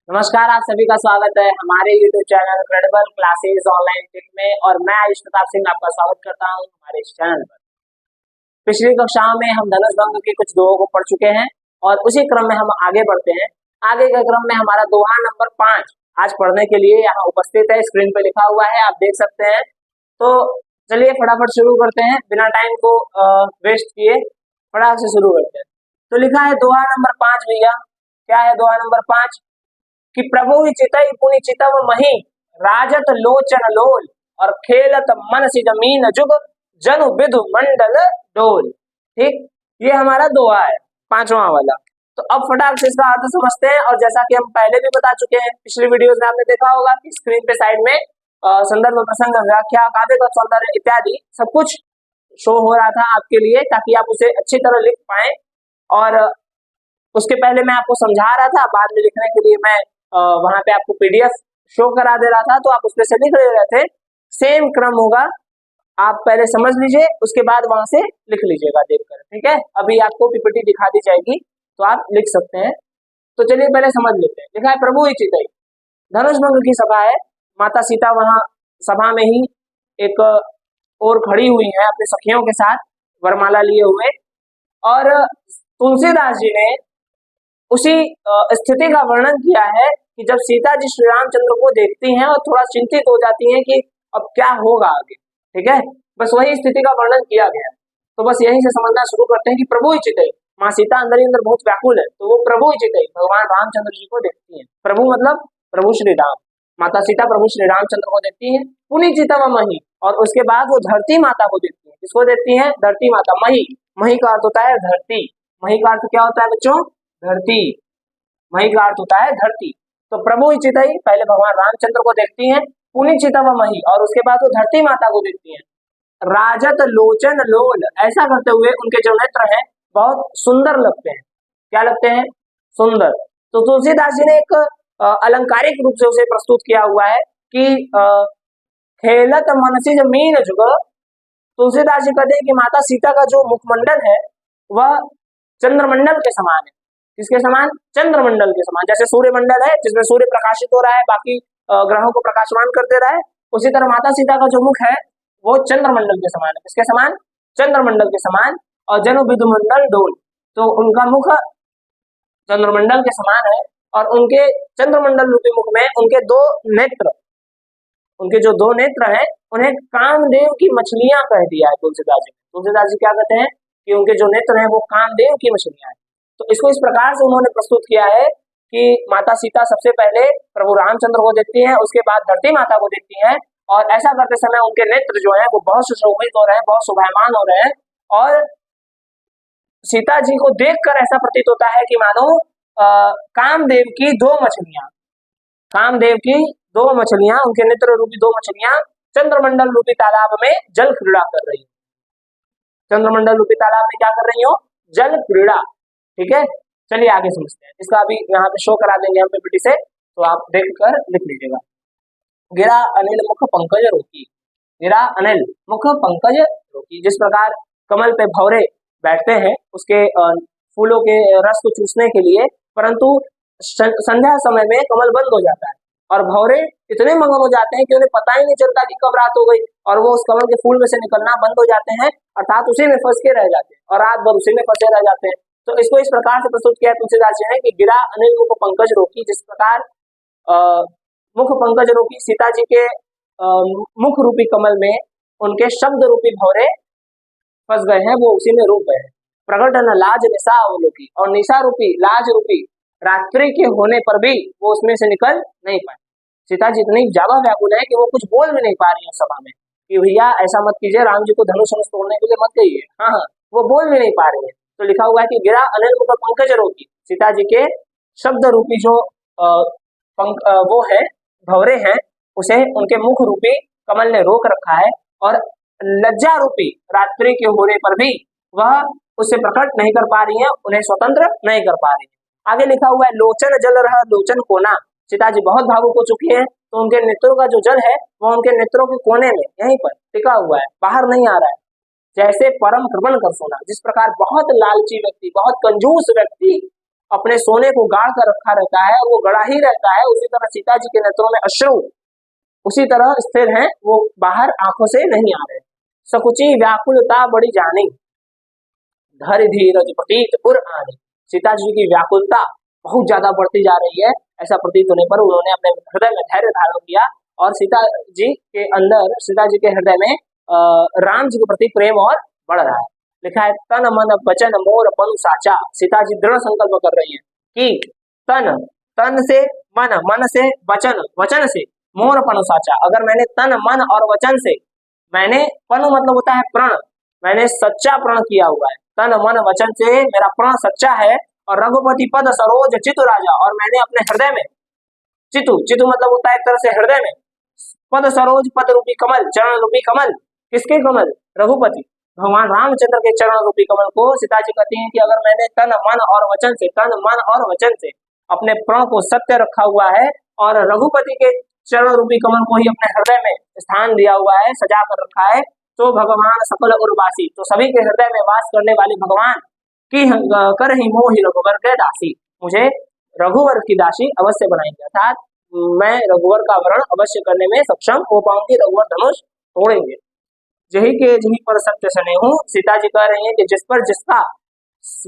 नमस्कार, आप सभी का स्वागत है हमारे YouTube channel credible classes online tip में। और मैं आयुष प्रताप सिंह आपका स्वागत करता हूं हमारे इस चैनल पर। पिछली कक्षाओं में हम धनुष भंग के कुछ दोहों को पढ़ चुके हैं और उसी क्रम में हम आगे बढ़ते हैं। आगे के क्रम में हमारा दोहा नंबर 5 आज पढ़ने के लिए यहाँ उपस्थित है, स्क्रीन पे लिखा हुआ है, आप देख सकते हैं। तो चलिए फटाफट शुरू करते हैं, बिना टाइम को वेस्ट किए फटाफट से शुरू करते हैं। तो लिखा है दोहा नंबर 5 भैया। क्या है दोहा नंबर 5? कि प्रभु ही चितई पुनि चितव मही, राजत लोचन लोल, और खेलत मन सी जमीन जुग, जनु विधु मंडल डोल। ठीक, ये हमारा दोहा है 5वां वाला। तो अब फटाक से इसका अर्थ समझते हैं। और जैसा कि हम पहले भी बता चुके हैं, पिछली वीडियोस में आपने देखा होगा कि स्क्रीन पे साइड में संदर्भ, प्रसंग, व्याख्या, काव्य सौंदर्य इत्यादि सब कुछ शो हो रहा था आपके लिए, ताकि आप उसे अच्छी तरह लिख पाए। और उसके पहले मैं आपको समझा रहा था, बाद में लिखने के लिए मैं वहां पे आपको पीडीएफ शो करा दे रहा था, तो आप उसमें से लिख रहे थे। सेम क्रम होगा, आप पहले समझ लीजिए, उसके बाद वहां से लिख लीजिएगा देखकर। ठीक है, अभी आपको पीपीटी दिखा दी जाएगी तो आप लिख सकते हैं। तो चलिए पहले समझ लेते हैं। लिखा है प्रभु ही चितई, धनुष भंग की सभा है, माता सीता वहां सभा में ही एक और खड़ी हुई है अपने सखियों के साथ वरमाला लिए हुए। और तुलसीदास जी ने उसी स्थिति का वर्णन किया है कि जब सीता जी श्री रामचंद्र को देखती हैं और थोड़ा चिंतित हो जाती हैं कि अब क्या होगा आगे। ठीक है, बस वही स्थिति का वर्णन किया गया है। तो बस यहीं से समझना शुरू करते हैं कि प्रभु ही चितई, माँ सीता अंदर ही अंदर बहुत व्याकुल है, तो वो प्रभु ही चितई भगवान रामचंद्र जी को देखती हैं। प्रभु मतलब प्रभु श्री राम, माता सीता प्रभु श्री रामचंद्र को देखती है। पुनि चितव मही, और उसके बाद वो धरती माता को देखती है। किसको देखती है? धरती माता। मही, मही का अर्थ होता है धरती। मही का अर्थ क्या होता है बच्चों? धरती। मही का अर्थ होता है धरती। तो प्रभु ही चितई, पहले भगवान रामचंद्र को देखती हैं, पुनि चितव मही, और उसके बाद वो धरती माता को देखती हैं। राजत लोचन लोल, ऐसा करते हुए उनके जो नेत्र हैं बहुत सुंदर लगते हैं। क्या लगते हैं? सुंदर। तो तुलसीदास जी ने एक अलंकारिक रूप से उसे प्रस्तुत किया हुआ है कि खेलत मनसी जमीन जुग। तुलसीदास जी कहते हैं कि माता सीता का जो मुखमंडल है वह चंद्रमंडल के समान है। किसके समान? चंद्रमंडल के समान। जैसे सूर्यमंडल है जिसमें सूर्य प्रकाशित हो रहा है, बाकी ग्रहों को प्रकाशमान कर दे रहा है, उसी तरह माता सीता का जो मुख है वो चंद्रमंडल के समान है। किसके समान? चंद्रमंडल के समान। और जनु विधु मंडल डोल, तो उनका मुख चंद्रमंडल के समान है। और उनके चंद्रमंडल रूपी मुख में उनके दो नेत्र, उनके जो दो नेत्र हैं उन्हें कामदेव की मछलियां कह दिया है तुलसीदास जी। तुलसीदास जी क्या कहते हैं कि उनके जो नेत्र हैं वो कामदेव की मछलियां हैं। तो इसको इस प्रकार से उन्होंने प्रस्तुत किया है कि माता सीता सबसे पहले प्रभु रामचंद्र को देखती हैं, उसके बाद धरती माता को देखती हैं, और ऐसा करते समय उनके नेत्र जो हैं वो बहुत सुशोभित हो रहे हैं, बहुत शोभायमान हो रहे हैं। और सीता जी को देखकर ऐसा प्रतीत होता है कि मानो कामदेव की दो मछलियां, कामदेव की दो मछलियां, उनके नेत्र रूपी दो मछलियां चंद्रमंडल रूपी तालाब में जल क्रीड़ा कर रही हो। चंद्रमंडल रूपी तालाब में क्या कर रही हो? जल क्रीड़ा। ठीक है, चलिए आगे समझते हैं। इसका अभी यहाँ पे शो करा देंगे हम पीपीटी से, तो आप देखकर लिख लीजिएगा। गिरा अनिल मुख पंकज रोकी, गिरा अनिल मुख पंकज रोकी। जिस प्रकार कमल पे भौरे बैठते हैं उसके फूलों के रस को चूसने के लिए, परंतु संध्या समय में कमल बंद हो जाता है और भौरे इतने मगन हो जाते हैं कि उन्हें पता ही नहीं चलता कि कब रात हो गई, और वो उस कमल के फूल में से निकलना बंद हो जाते हैं, अर्थात उसी में फंस के रह जाते हैं और रात भर उसी में फंसे रह जाते हैं। तो इसको इस प्रकार से प्रस्तुत किया तुलसीदास जी ने कि गिरा अनिल मुख पंकज रोकी। जिस प्रकार मुख पंकज रोकी, सीता जी के मुख रूपी कमल में उनके शब्द रूपी भौरे फंस गए हैं, वो उसी में रुक गए हैं। प्रकट न लाज निशा अवलोकी, और निशा रूपी लाज रूपी रात्रि के होने पर भी वो उसमें से निकल नहीं पाए। सीता जी इतनी ज्यादा व्याकुल है कि वो कुछ बोल भी नहीं पा रही है सभा में कि भैया ऐसा मत कीजिए, राम जी को धनुष तोड़ने के लिए मत कहिए। हाँ, वो बोल भी नहीं पा रही है। तो लिखा हुआ है कि गिरा अनिल मुख पंकज रोकी, सीता जी के शब्द रूपी जो वो है भंवरे हैं, उसे उनके मुख रूपी कमल ने रोक रखा है, और लज्जा रूपी रात्रि के होने पर भी वह उससे प्रकट नहीं कर पा रही है, उन्हें स्वतंत्र नहीं कर पा रही है। आगे लिखा हुआ है लोचन जल रहा लोचन कोना। सीता जी बहुत भावुक हो चुकी है, तो उनके नेत्रों का जो जल है वह उनके नेत्रों के कोने में यहीं पर टिका हुआ है, बाहर नहीं आ रहा है। जैसे परम कृपण कर सोना, जिस प्रकार बहुत लालची व्यक्ति, बहुत कंजूस व्यक्ति अपने सोने को गाड़ कर रखा रहता है, वो गड़ा ही रहता है, उसी तरह सीता जी के नेत्रों में अश्रु उसी तरह स्थिर हैं, वो बाहर आंखों से नहीं आ रहे। सकुची व्याकुलता बड़ी जानी, धर धीरज प्रतीत उर आनी। सीता जी की व्याकुलता बहुत ज्यादा बढ़ती जा रही है, ऐसा प्रतीत होने पर उन्होंने अपने हृदय में धैर्य धारण किया और सीता जी के अंदर, सीता जी के हृदय में राम जी के प्रति प्रेम और बढ़ रहा है। लिखा है तन मन वचन मोर पनु साचा। सीता जी दृढ़ संकल्प कर रही है कि तन, तन से मन, मन से वचन, वचन से मोर पनु साचा। अगर मैंने तन मन और वचन से, मैंने पनु मतलब होता है प्रण, मैंने सच्चा प्रण किया हुआ है, तन मन वचन से मेरा प्रण सच्चा है। और रघुपति पद सरोज चितु राजा, और मैंने अपने हृदय में, चितु, चितु मतलब होता है एक तरह से हृदय में, पद सरोज पद रूपी कमल, चरण रूपी कमल, किसके कमल? रघुपति भगवान रामचंद्र के चरण रूपी कमल को सीता जी कहती हैं कि अगर मैंने तन मन और वचन से, तन मन और वचन से अपने प्रण को सत्य रखा हुआ है और रघुपति के चरण रूपी कमल को ही अपने हृदय में स्थान दिया हुआ है, सजा कर रखा है, तो भगवान सकल उर्वासी, तो सभी के हृदय में वास करने वाले भगवान की कर ही मोहि रघुवर के दासी, मुझे रघुवर की दासी अवश्य बनाएंगे, अर्थात मैं रघुवर का वरण अवश्य करने में सक्षम हो पाऊंगी, रघुवर धनुष तोड़ेंगे। जही के जही पर सत्य सने हूँ, सीता जी कह रही हैं कि जिस पर जिसका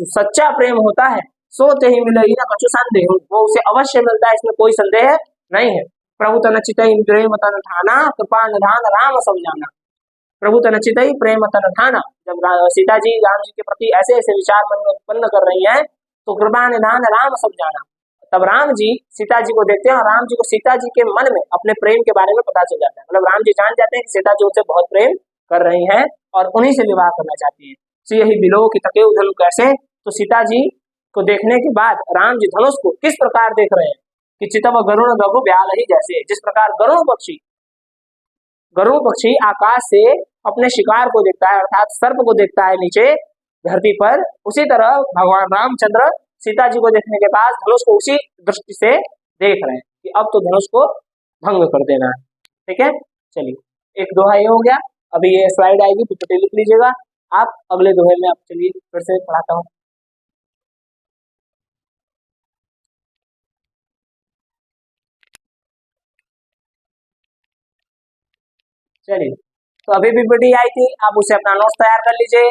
सच्चा प्रेम होता है सो ते ही मिले ही ना कछु संदेह, वो उसे अवश्य मिलता है, इसमें कोई संदेह नहीं है। प्रभु तन चितई प्रेम तन ठाना, कृपा निधान राम सब जाना। प्रभु तन चितई प्रेम तन ठाना, जब सीता जी राम जी के प्रति ऐसे ऐसे विचार मन में उत्पन्न कर रही हैं तो कृपा निधान राम सब जाना, तब राम जी सीता जी को देखते हैं और राम जी को सीता जी के मन में अपने प्रेम के बारे में पता चल जाता है। मतलब राम जी जान जाते हैं कि सीता जी उनसे बहुत प्रेम कर रही हैं और उन्हीं से विवाह करना चाहती है। तो यही बिलो की तके धनुष कैसे, तो सीता जी को देखने के बाद राम जी धनुष को किस प्रकार देख रहे हैं कि चितव गरुण गगु ब्याल ही जैसे, जिस प्रकार गरुण पक्षी आकाश से अपने शिकार को देखता है, अर्थात सर्प को देखता है नीचे धरती पर, उसी तरह भगवान रामचंद्र सीता जी को देखने के बाद धनुष को उसी दृष्टि से देख रहे हैं कि अब तो धनुष को भंग कर देना है। ठीक है, चलिए एक दोहा ये हो गया। अभी ये स्लाइड आएगी, पीपीटी लिख लीजिएगा आप, अगले दोहे में आप चलिए फिर से पढ़ाता हूँ। चलिए, तो अभी पीपीटी आई थी, आप उसे अपना नोट्स तैयार कर लीजिए,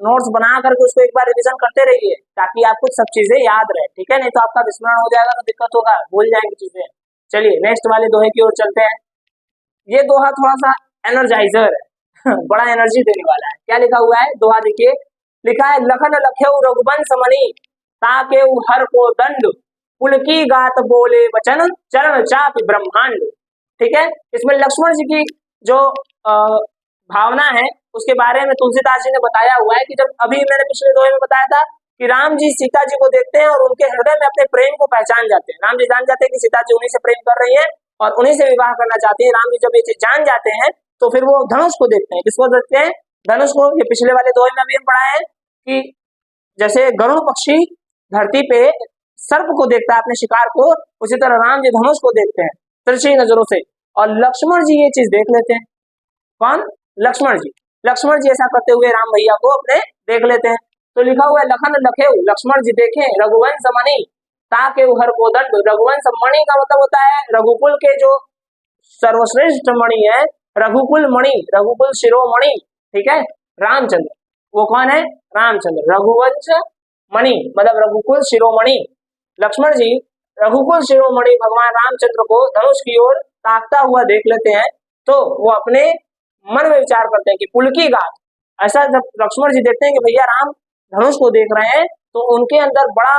नोट्स बना करके उसको एक बार रिवीजन करते रहिए ताकि आपको सब चीजें याद रहे। ठीक है, नहीं तो आपका विस्मरण हो जाएगा तो दिक्कत होगा, भूल जाएंगे चीजें। चलिए नेक्स्ट वाले दोहे की ओर चलते हैं। ये दोहा थोड़ा सा एनर्जाइजर है बड़ा एनर्जी देने वाला है। क्या लिखा हुआ है दोहा देखिए, लिखा है लखन लखेऊ रघुवंश मणि, ताके हर को दंड, पुलकी गात बोले वचन, चरण चाप ब्रह्मांड। ठीक है, इसमें लक्ष्मण जी की जो भावना है उसके बारे में तुलसीदास जी ने बताया हुआ है कि जब अभी मैंने पिछले दोहे में बताया था कि राम जी सीता जी को देखते हैं और उनके हृदय में अपने प्रेम को पहचान जाते हैं। राम जी जान जाते हैं कि सीता जी उन्हीं से प्रेम कर रही हैं और उन्हीं से विवाह करना चाहती है। राम जी जब ये चीज जान जाते हैं तो फिर वो धनुष को देखते हैं। किसको देखते हैं? धनुष को। ये पिछले वाले दोहे में भी हम पढ़ा है कि जैसे गरुड़ पक्षी धरती पे सर्प को देखता है अपने शिकार को, उसी तरह राम जी धनुष को देखते हैं तिरछी नजरों से, और लक्ष्मण जी ये चीज देख लेते हैं। कौन? लक्ष्मण जी। लक्ष्मण जी ऐसा करते हुए राम भैया को अपने देख लेते हैं। तो लिखा हुआ है लखन लखेऊ, लक्ष्मण जी देखे रघुवंश मणि, ताके हर को दंड। रघुवंश मणि का मतलब होता है रघुकुल के जो सर्वश्रेष्ठ मणि है, रघुकुल मणि, रघुकुल शिरोमणि। ठीक है, रामचंद्र। वो कौन है? रामचंद्र। रघुवंश मणि मतलब रघुकुल शिरोमणि। लक्ष्मण जी रघुकुल शिरोमणि भगवान रामचंद्र को धनुष की ओर ताकता हुआ देख लेते हैं तो वो अपने मन में विचार करते हैं कि पुलकी गात। ऐसा जब लक्ष्मण जी देखते हैं कि भैया राम धनुष को देख रहे हैं तो उनके अंदर बड़ा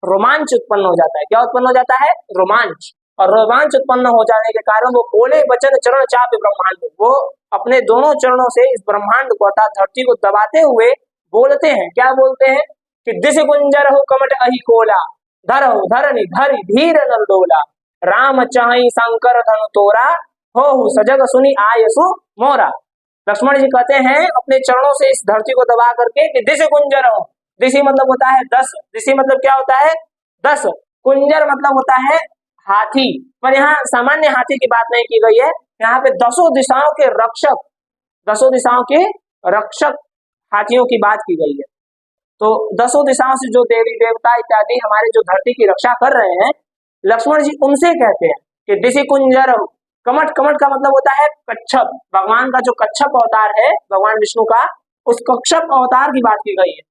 रोमांच उत्पन्न हो जाता है। क्या उत्पन्न हो जाता है? रोमांच। और रोमांच उत्पन्न हो जाने के कारण वो बोले वचन चरण चाप ब्रह्मांड, वो अपने दोनों चरणों से इस ब्रह्मांड को अर्थात धरती को दबाते हुए बोलते हैं। क्या बोलते हैं? कि दिस गुंजर हो कमट अहि कोला, धरहु धरनि धरि धीर नर डोला, राम चाहि शंकर धनु तोरा, हो सजग सुनी आयसु मोरा। लक्ष्मण जी कहते हैं अपने चरणों से इस धरती को दबा करके कि दिस गुंजर हो। दिशी मतलब होता है 10, दिशी मतलब क्या होता है? 10। कुंजर मतलब होता है हाथी, पर यहाँ सामान्य हाथी की बात नहीं की गई है, यहाँ पे 10 दिशाओं के रक्षक, 10 दिशाओं के रक्षक हाथियों की बात की गई है। तो दसों दिशाओं से जो देवी देवता इत्यादि हमारे जो धरती की रक्षा कर रहे हैं, लक्ष्मण जी उनसे कहते हैं कि दिशि कुंजर कमट, कमट का मतलब होता है कच्छप। भगवान का जो कच्छप अवतार है भगवान विष्णु का, उस कच्छप अवतार की बात की गई है।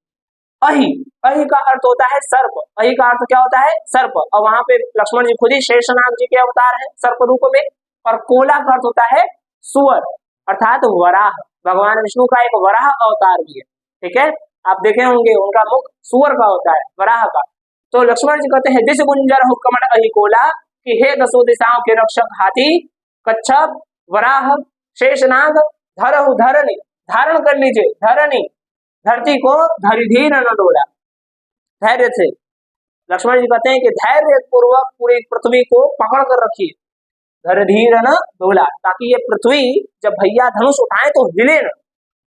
अहि, अहि का अर्थ होता है सर्प। अहि का अर्थ क्या होता है? सर्प। और वहां पे लक्ष्मण जी खुद ही शेषनाग जी के अवतार है सर्प रूप में। और कोला का अर्थ होता है सुअर, अर्थात वराह। भगवान विष्णु का एक वराह अवतार भी है, ठीक है। आप देखे होंगे उनका मुख सुअर का होता है, वराह का। तो लक्ष्मण जी कहते हैं दिस गुंजर कमट अहि कोला, कि हे दसों दिशाओं के रक्षक हाथी, कच्छप, वराह, शेषनाग, धरहु धरनी, धारण कर लीजिए, धरनी धरती को, धरिधीर न डोला, धैर्य से। लक्ष्मण जी कहते हैं कि धैर्य पूर्वक पूरी पृथ्वी को पकड़ कर रखिए, धरिधीर न डोला, ताकि ये पृथ्वी जब भैया धनुष उठाए तो हिले न,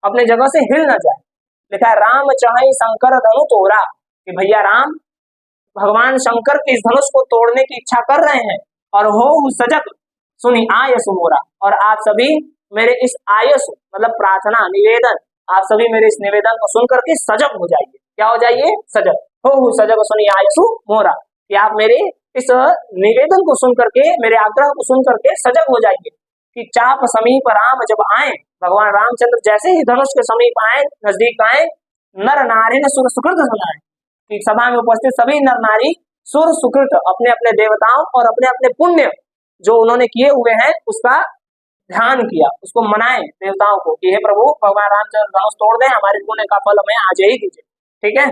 अपने जगह से हिल न जाए। लिखा है राम चढ़ई शंकर धनु तोड़ा, कि भैया राम भगवान शंकर के इस धनुष को तोड़ने की इच्छा कर रहे हैं। और हो सजग सुनी आयस मोरा, और आप सभी मेरे इस आयस मतलब प्रार्थना निवेदन, आप सभी मेरे इस निवेदन को सुन करके सजग हो जाइए। क्या हो जाइए? सजग। हो सजग सुनी आयसु मोरा, कि आप मेरे इस निवेदन को सुन करके, मेरे आग्रह को सुन करके सजग हो जाइए। कि चाप समीप राम जब आए, भगवान रामचंद्र जैसे ही धनुष के समीप आए, नजदीक आए, नर नारी ने सुर सुकृत सुनाए, कि सभा में उपस्थित सभी नर नारी सुर सुकृत अपने अपने देवताओं और अपने अपने पुण्य जो उन्होंने किए हुए हैं उसका ध्यान किया, उसको मनाए देवताओं को कि हे प्रभु भगवान रामचंद्र धनुष तोड़ दें, हमारे पुण्य का फल हमें आज ही दीजिए। ठीक है,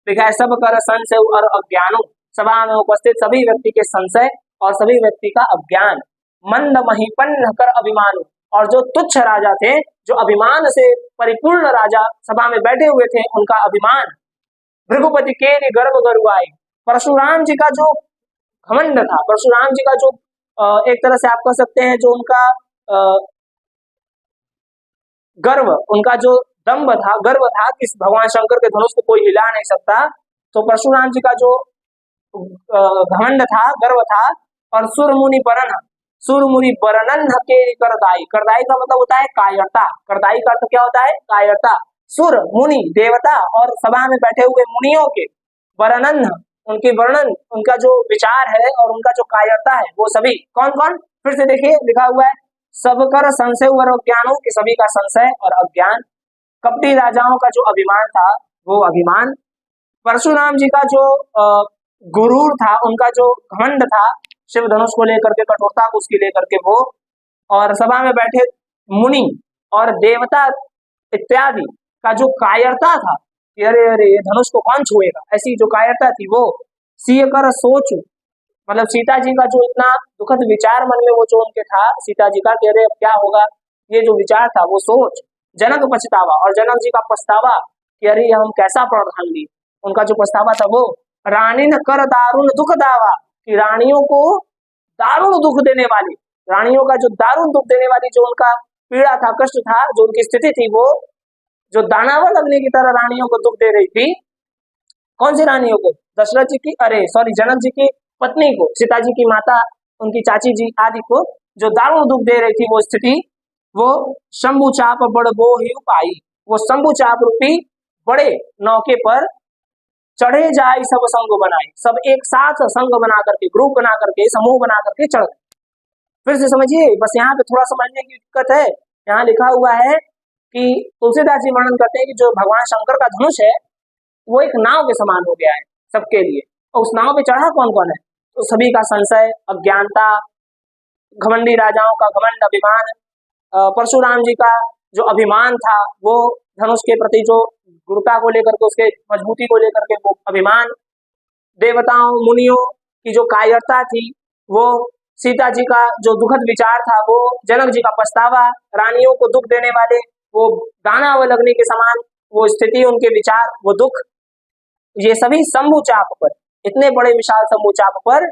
लिखा है सब कर संशय और अज्ञानो, सभा में उपस्थित सभी व्यक्ति के संशय और सभी व्यक्ति का अज्ञान, मंद महिपन्न कर अभिमान, और जो तुच्छ राजा थे, जो अभिमान से परिपूर्ण राजा सभा में बैठे हुए थे, उनका अभिमान, भृगुपति के गर्भ गरुआई, परशुराम जी का जो घमंड था, परशुराम जी का जो एक तरह से आप कह सकते हैं जो उनका गर्व, उनका जो दम्भ था, गर्व था कि भगवान शंकर के धनुष को कोई हिला नहीं सकता, तो परशुराम जी का जो घमंड था, गर्व था। और सुरमुनि बरन, सुरमुनि बरनन के करदाई, करदाई का मतलब होता है कायरता, करदाई का अर्थ क्या होता है? कायरता। सुर मुनि देवता और सभा में बैठे हुए मुनियों के वर्णन, उनके वर्णन, उनका जो विचार है और उनका जो कायरता है, वो सभी कौन कौन, फिर से देखिए लिखा हुआ है सब कर संशय और अज्ञानों, के सभी का संशय और अज्ञान, कपटी राजाओं का जो अभिमान था वो अभिमान, परशुराम जी का जो गुरूर था, उनका जो घमंड था शिव धनुष को लेकर के, कठोरता को उसकी लेकर के वो, और सभा में बैठे मुनि और देवता इत्यादि का जो कायरता था कि अरे अरे ये धनुष को कौन छुएगा, ऐसी जो कायरता थी वो। सीय कर सोच, मतलब सीता जी का जो इतना दुखद विचार मन में वो जो उनके था सीता जी का कि अरे अब क्या होगा, ये जो विचार था वो सोच। जनक पछतावा, और जनक जी का पछतावा कि अरे हम कैसा प्रावधान लिए, उनका जो पछतावा था वो। रानी न कर दारुण दुख दावा, कि रानियों को दारुण दुख देने वाली, रानियों का जो दारुण दुख देने वाली जो उनका पीड़ा था, कष्ट था, जो उनकी स्थिति थी, वो जो दानावर अग्नि की तरह रानियों को दुख दे रही थी। कौन सी रानियों को? दशरथ जी की, अरे सॉरी जनक जी की पत्नी को, सीता जी की माता, उनकी चाची जी आदि को जो दारुण दुख दे रही थी वो स्थिति, वो शंभु चाप बड़ बो ही पाई, वो शंभु चाप रूपी बड़े नौके पर चढ़े जाए सब संग बनाए, सब एक साथ संग बना करके, ग्रुप बना करके, समूह बना करके चढ़ गए। फिर से समझिए, बस यहाँ पे थोड़ा समझने की दिक्कत है। यहाँ लिखा हुआ है कि तुलसीदास जी वर्णन करते हैं कि जो भगवान शंकर का धनुष है वो एक नाव के समान हो गया है सबके लिए, और उस नाव पे चढ़ा कौन कौन है? तो सभी का संशय, अज्ञानता, घमंडी राजाओं का घमंड, अभिमान, परशुराम जी का जो अभिमान था वो धनुष के प्रति जो गुरुता को लेकर के, उसके मजबूती को लेकर के वो अभिमान, देवताओं मुनियों की जो कायरता थी वो, सीता जी का जो दुखद विचार था वो, जनक जी का पछतावा, रानियों को दुख देने वाले वो दानावल अग्नि के समान वो स्थिति, उनके विचार, वो दुख, ये सभी शंभु चाप पर, इतने बड़े विशाल शंभु चाप पर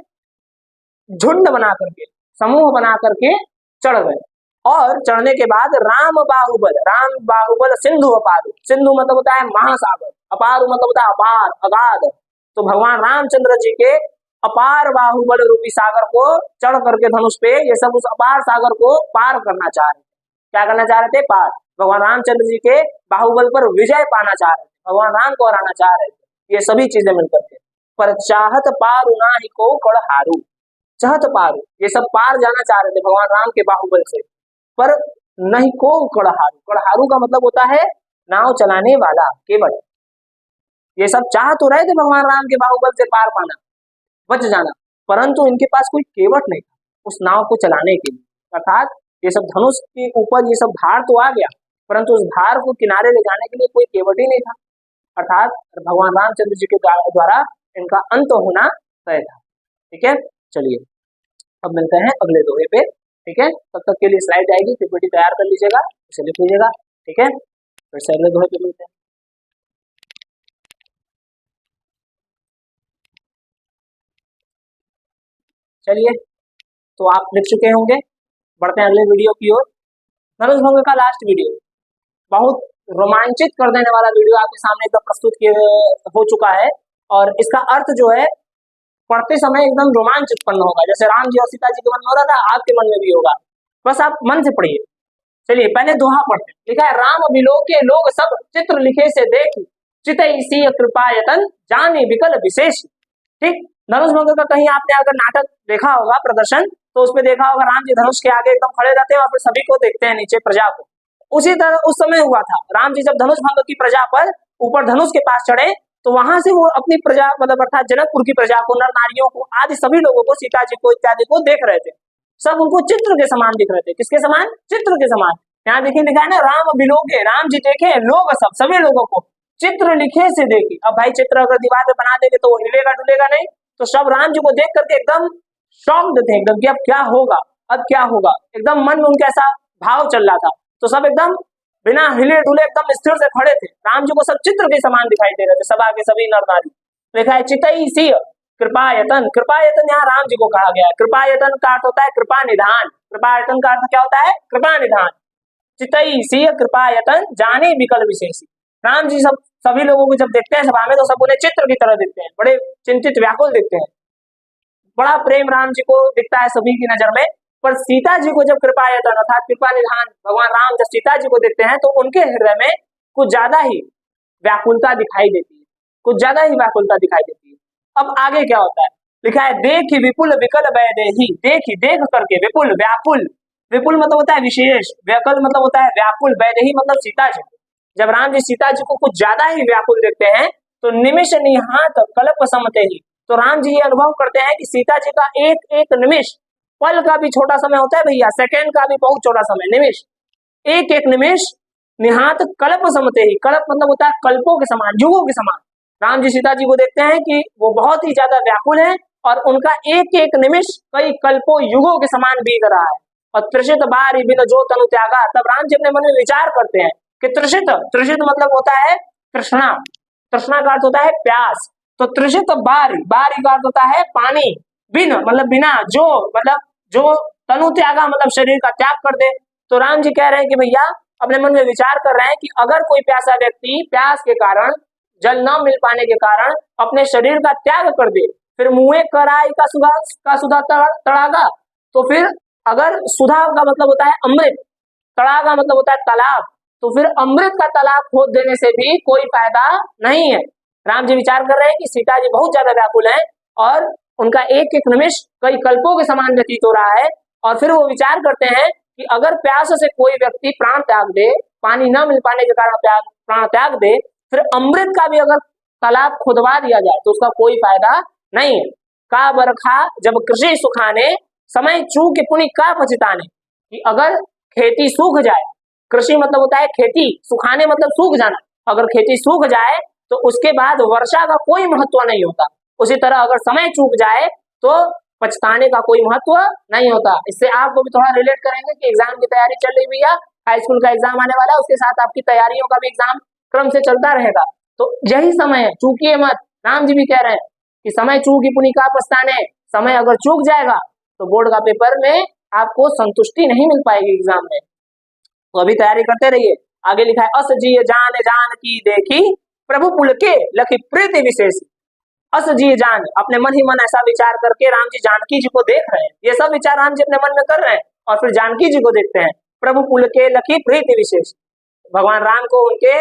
झुंड बना करके, समूह बना करके चढ़ गए। और चढ़ने के बाद राम बाहुबल, राम बाहुबल सिंधु अपार, सिंधु मतलब होता है महासागर, अपार मतलब होता है अपार, अगाध, तो भगवान रामचंद्र जी के अपार बाहुबल रूपी सागर को चढ़ करके धनुष पे, ये सब उस अपार सागर को पार करना चाह रहे थे। क्या करना चाह रहे थे? पार। भगवान रामचंद्र जी के बाहुबल पर विजय पाना चाह रहे थे, भगवान राम को हराना चाह रहे थे, ये सभी चीजें मिलकर के। पर चाहत पार उनाहि को कड़हारू, चाहत पार, ये सब पार जाना चाह रहे थे भगवान राम के बाहुबल से, पर नहीं को कड़हारू, कड़हारू का मतलब होता है नाव चलाने वाला, केवट। ये सब चाह तो रहे थे भगवान राम के बाहुबल से पार पाना, बच जाना, परंतु इनके पास कोई केवट नहीं था उस नाव को चलाने के लिए। अर्थात ये सब धनुष के ऊपर ये सब भार तो आ गया, परंतु उस भार को किनारे ले जाने के लिए कोई केवट ही नहीं था। अर्थात भगवान रामचंद्र जी के द्वारा इनका अंत होना तय था। ठीक है, चलिए अब मिलते हैं अगले दोहे पे। ठीक है, तब तक के लिए स्लाइड आएगी, पीपीटी तैयार कर लीजिएगा, उसे लिख लीजिएगा। ठीक है, फिर से अगले दोहे पे मिलते हैं। चलिए, तो आप लिख चुके होंगे, बढ़ते हैं अगले वीडियो की ओर। धनुष भंग का लास्ट वीडियो बहुत रोमांचित कर देने वाला वीडियो आपके सामने एकदम प्रस्तुत हो चुका है, और इसका अर्थ जो है पढ़ते समय एकदम रोमांच उत्पन्न होगा, जैसे राम जी और सीता जी के मन में हो रहा था, आपके मन में भी होगा, बस आप मन से पढ़िए। चलिए पहले दोहा पढ़ते हैं। लिखा है, राम बिलोके लोग सब चित्र लिखे से देख, चितई सिय कृपायतन जाने विकल विशेष। ठीक, धनुष भंग का कहीं आपने अगर नाटक देखा होगा, प्रदर्शन, तो उसमें देखा होगा राम जी धनुष के आगे एकदम खड़े रहते हैं और फिर सभी को देखते हैं नीचे प्रजा को। उसी तरह उस समय हुआ था, राम जी जब धनुष भंग की प्रजा पर ऊपर धनुष के पास चढ़े, तो वहां से वो अपनी प्रजा मतलब अर्थात जनकपुर की प्रजा को, नर नारियों को, आदि सभी लोगों को, सीता जी को इत्यादि को देख रहे थे। सब उनको चित्र के समान दिख रहे थे। किसके समान? चित्र के समान। यहाँ देखिए लिखा है ना, राम बिलोके, राम जी देखे, लोग सब, सभी लोगों को चित्र लिखे से देखी। अब भाई चित्र अगर दीवार पे बना देंगे तो वो हिलेगा डुलेगा नहीं, तो सब राम जी को देख करके एकदम शॉक्ड थे एकदम कि अब क्या होगा, अब क्या होगा, एकदम मन में उनका ऐसा भाव चल रहा था। तो सब एकदम बिना हिले डुले एकदम स्थिर से खड़े थे, राम जी को सब चित्र के समान दिखाई दे रहे थे, सभा के सभी नर नारी। लिखा है, चितई सिय कृपायतन, कृपायतन यहाँ राम जी को कहा गया है। कृपायतन का अर्थ होता है कृपा निधान, कृपायतन का अर्थ क्या होता है? कृपा निधान। चितई सिय कृपायतन जाने विकल विशेषी, राम जी सब सभी लोगों को जब देखते हैं सभा में, तो सब उन्हें चित्र की तरह दिखते हैं, बड़े चिंतित व्याकुल दिखते हैं, बड़ा प्रेम राम जी को दिखता है सभी की नजर में। पर सीता जी को जब कृपायतन अर्थात कृपा निधान भगवान राम जब सीता जी को देखते हैं, तो उनके हृदय में कुछ ज्यादा ही व्याकुलता दिखाई देती है, कुछ ज्यादा ही व्याकुलता दिखाई देती है। अब आगे क्या होता है? लिखा है, देख विपुल विकल वैदेही, देखी देख करके, विपुल व्याकुल, विपुल मतलब होता है विशेष, व्याकुल मतलब होता है व्याकुल, वैदेही मतलब सीता जी। जब राम जी सीता जी को कुछ ज्यादा ही व्याकुल देखते हैं, तो निमिष निहात कल्प समते ही, तो राम जी ये अनुभव करते हैं कि सीता जी का एक एक निमिष, पल का भी छोटा समय होता है भैया, सेकंड का भी बहुत छोटा समय, निमिष, एक एक निमिष निहात कल्प समते ही, कल्प मतलब होता है कल्पों के समान, युगों के समान। राम जी सीता जी को देखते हैं कि वो बहुत ही ज्यादा व्याकुल है, और उनका एक एक निमिष कई कल्पों युगों के समान बीत रहा है। और त्रिषित बारी बिन जो तनु त्यागा, तब राम जी अपने मन में विचार करते हैं कि त्रिषित, त्रिषित मतलब होता है तृष्णा, तृष्णा का अर्थ होता है प्यास, तो त्रिषित बारी, बारी का अर्थ होता है पानी, बिन मतलब बिना, जो मतलब जो, तनु त्यागा मतलब शरीर का त्याग कर दे। तो राम जी कह रहे हैं कि भैया अपने मन में विचार कर रहे हैं कि अगर कोई प्यासा व्यक्ति प्यास के कारण, जल न मिल पाने के कारण अपने शरीर का त्याग कर दे, फिर मुँह कराई का सुधा तड़ागा, तो फिर अगर सुधा का मतलब होता है अमृत, तड़ागा मतलब होता है तालाब, तो फिर अमृत का तालाब खोद देने से भी कोई फायदा नहीं है। राम जी विचार कर रहे हैं कि सीता जी बहुत ज्यादा व्याकुल हैं, और उनका एक एक निमिष कई कल्पों के समान व्यतीत हो रहा है। और फिर वो विचार करते हैं कि अगर प्यास से कोई व्यक्ति प्राण त्याग दे, पानी न मिल पाने के कारण प्राण त्याग दे, फिर अमृत का भी अगर तालाब खुदवा दिया जाए तो उसका कोई फायदा नहीं है। का बरखा जब कृषि सुखाने, समय चूक पुनि का पछताने, कि अगर खेती सूख जाए, कृषि मतलब होता है खेती, सुखाने मतलब सूख जाना, अगर खेती सूख जाए तो उसके बाद वर्षा का कोई महत्व नहीं होता। उसी तरह अगर समय चूक जाए तो पछताने का कोई महत्व नहीं होता। इससे आपको भी थोड़ा रिलेट करेंगे कि एग्जाम की तैयारी चल रही भैया, हाई स्कूल का एग्जाम आने वाला है, उसके साथ आपकी तैयारियों का भी एग्जाम क्रम से चलता रहेगा। तो यही समय है, चूकिए मत। राम जी भी कह रहे हैं कि समय चूकी पुनि का पछताने, समय अगर चूक जाएगा तो बोर्ड का पेपर में आपको संतुष्टि नहीं मिल पाएगी एग्जाम में। तो अभी तैयारी करते रहिए। आगे लिखा है, अस जी जान जान की देखी, प्रभु पुल के लखी प्रीति विशेष। अस जी जान, अपने मन ही मन ऐसा विचार करके राम जी जानकी जी को देख रहे हैं, ये सब विचार राम जी अपने मन में कर रहे हैं, और फिर जानकी जी को देखते हैं। प्रभु पुल के लखी प्रीति विशेष, भगवान राम को उनके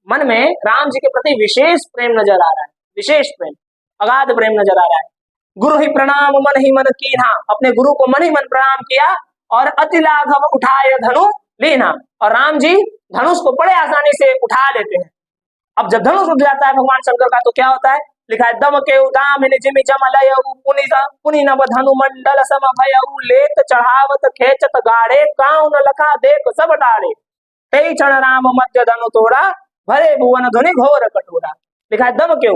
मन में राम जी के प्रति विशेष प्रेम नजर आ रहा है, विशेष प्रेम, अगाध प्रेम नजर आ रहा है। गुरु ही प्रणाम मन ही मन कीन्हा, अपने गुरु को मन ही मन प्रणाम किया और अति लाघव उठाए धनु लीना, और राम जी धनुष को बड़े आसानी से उठा लेते हैं। अब जब धनुष उठ जाता है भगवान शंकर का तो क्या होता है, लिखा है दम के उदाम जिमि जम लयऊ पुनि नभ धनु मंडल सम भयऊ लेत चढ़ावत खेचत गाढ़े काउ न लखा देख सब डारे तई क्षण राम मध्य धनु तोड़ा भरे भुवन ध्वनि घोर कटोरा। लिखा है दम के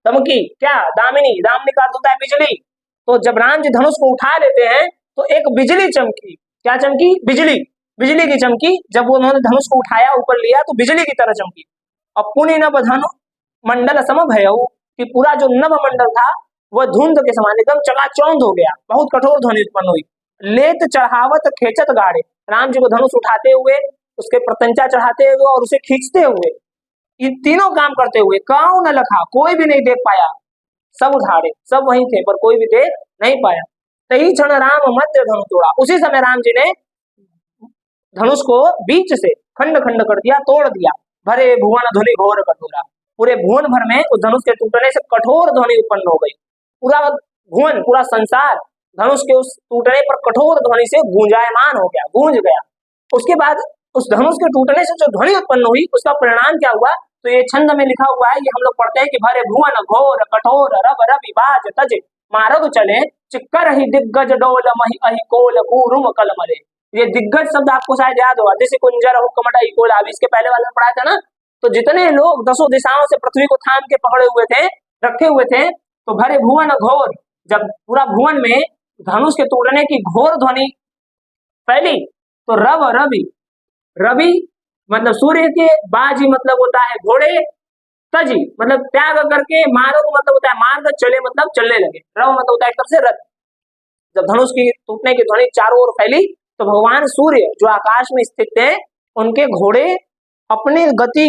दमकी क्या दामिनी, दामिनी का अर्थ होता है बिजली। तो जब राम जी धनुष को उठा लेते हैं तो एक बिजली चमकी, क्या चमकी, बिजली, बिजली की चमकी। जब उन्होंने धनुष को उठाया ऊपर लिया तो बिजली की तरह चमकी। और पुनि नभ धनु मंडल सम भयऊ, कि पूरा जो नभ मंडल था वह धुंध के समान एकदम चकाचौंध हो गया, बहुत कठोर ध्वनि उत्पन्न हुई। लेत चढ़ावत खेचत गाड़े, राम जी को धनुष उठाते हुए, उसके प्रत्यंचा चढ़ाते हुए और उसे खींचते हुए, ये तीनों काम करते हुए काउ न लखा, कोई भी नहीं देख पाया, सब उधारे, सब वहीं थे पर कोई भी देख नहीं पाया। तही क्षण राम मध्य धनु तोड़ा, उसी समय राम जी ने धनुष को बीच से खंड खंड कर दिया, तोड़ दिया। भरे भुवन ध्वनि घोर कटोरा, पूरे भुवन भर में उस धनुष के टूटने से कठोर ध्वनि उत्पन्न हो गई। पूरा भुवन, पूरा संसार धनुष के उस टूटने पर कठोर ध्वनि से गूंजायमान हो गया, गूंज गया। उसके बाद उस धनुष के टूटने से जो ध्वनि उत्पन्न हुई उसका परिणाम क्या हुआ, तो ये छंद में लिखा हुआ है, ये हम लोग पढ़ते हैं कि भरे भुवन घोर कठोर रब रवि बाज तज मारग चले चिक्कर ही दिग्गज डोल मही अहि कोल कूरुम कलमले। ये दिग्गज शब्द आपको शायद याद होगा, जैसे कुंजर हुक्मटा इकोल, अभी इसके पहले वाले में पढ़ाया था ना। तो जितने लोग दसों दिशाओं से पृथ्वी को थाम के पकड़े हुए थे, रखे हुए थे, तो भरे भुवन घोर, जब पूरा भुवन में धनुष के तोड़ने की घोर ध्वनि फैली तो रव रवि, रवि मतलब सूर्य के, बाजी मतलब होता है घोड़े, तजी मतलब त्याग करके, मार्ग मतलब होता है मार्ग, चले मतलब चलने लगे, रव मतलब होता है एक तरह से रथ। जब धनुष की टूटने की ध्वनि चारों ओर फैली तो भगवान सूर्य जो आकाश में स्थित थे, उनके घोड़े अपने गति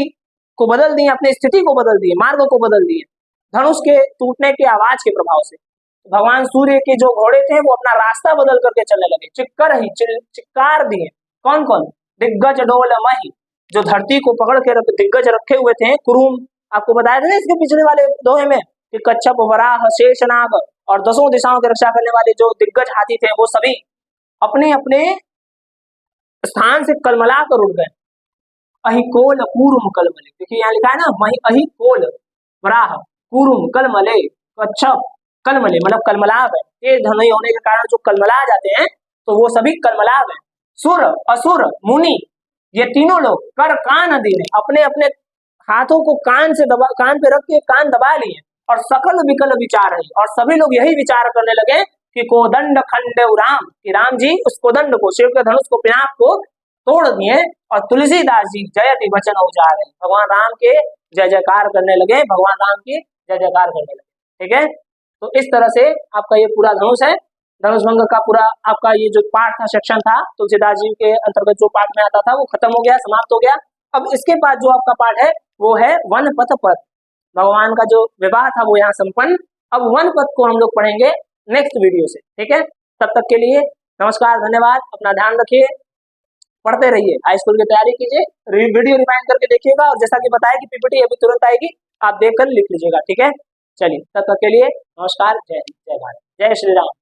को बदल दिए, अपनी स्थिति को बदल दिए, मार्ग को बदल दिए धनुष के टूटने की आवाज के प्रभाव से। भगवान सूर्य के जो घोड़े थे वो अपना रास्ता बदल करके चलने लगे, चिक्कर ही चिक्कार दिए। कौन कौन, दिग्गज डोल मही, जो धरती को पकड़ के दिग्गज रखे हुए थे, कुरुम, आपको बताया था ना इसके पिछले वाले दोहे में कि कच्छप वराह शेषनाग और दसों दिशाओं की रक्षा करने वाले जो दिग्गज हाथी थे वो सभी अपने अपने स्थान से कलमला कर उड़ गए। अहि कोल कूरुम कलमले, देखिए यहाँ लिखा है ना, मही अहि कोल वराह कूरुम कलमले, कच्छप कलमले मतलब कलमला गए, तेज धनुष होने के कारण जो कलमला जाते हैं तो वो सभी कलमला गए। सुर असुर मुनि, ये तीनों लोग कर कान अधीने, अपने अपने हाथों को कान से दबा, कान पे रख के कान दबा लिए और सकल विकल विचार है, और सभी लोग यही विचार करने लगे कि कोदंड खंडे राम, कि राम जी उस कोदंड को, शिव के धनुष को, पिनाक को तोड़ दिए और तुलसीदास जी जयति वचन उजारे, भगवान राम के जय जयकार करने लगे, भगवान राम की जय जयकार करने लगे। ठीक है, तो इस तरह से आपका ये पूरा धनुष है, धनुष भंग का पूरा आपका ये जो पाठ था, सेक्शन था, तुलसीदास जी के अंतर्गत जो पाठ में आता था वो खत्म हो गया, समाप्त हो गया। अब इसके बाद जो आपका पाठ है वो है वन पथ पथ, भगवान का जो विवाह था वो यहाँ संपन्न। अब वन पथ को हम लोग पढ़ेंगे नेक्स्ट वीडियो से। ठीक है, तब तक के लिए नमस्कार, धन्यवाद, अपना ध्यान रखिए, पढ़ते रहिए, हाई स्कूल की तैयारी कीजिए, वीडियो रिवाइंड करके देखिएगा, और जैसा कि बताया कि पीपीटी अभी तुरंत आएगी, आप देखकर लिख लीजिएगा। ठीक है, चलिए तब तक के लिए नमस्कार, जय हिंद, जय भारत, जय श्री राम।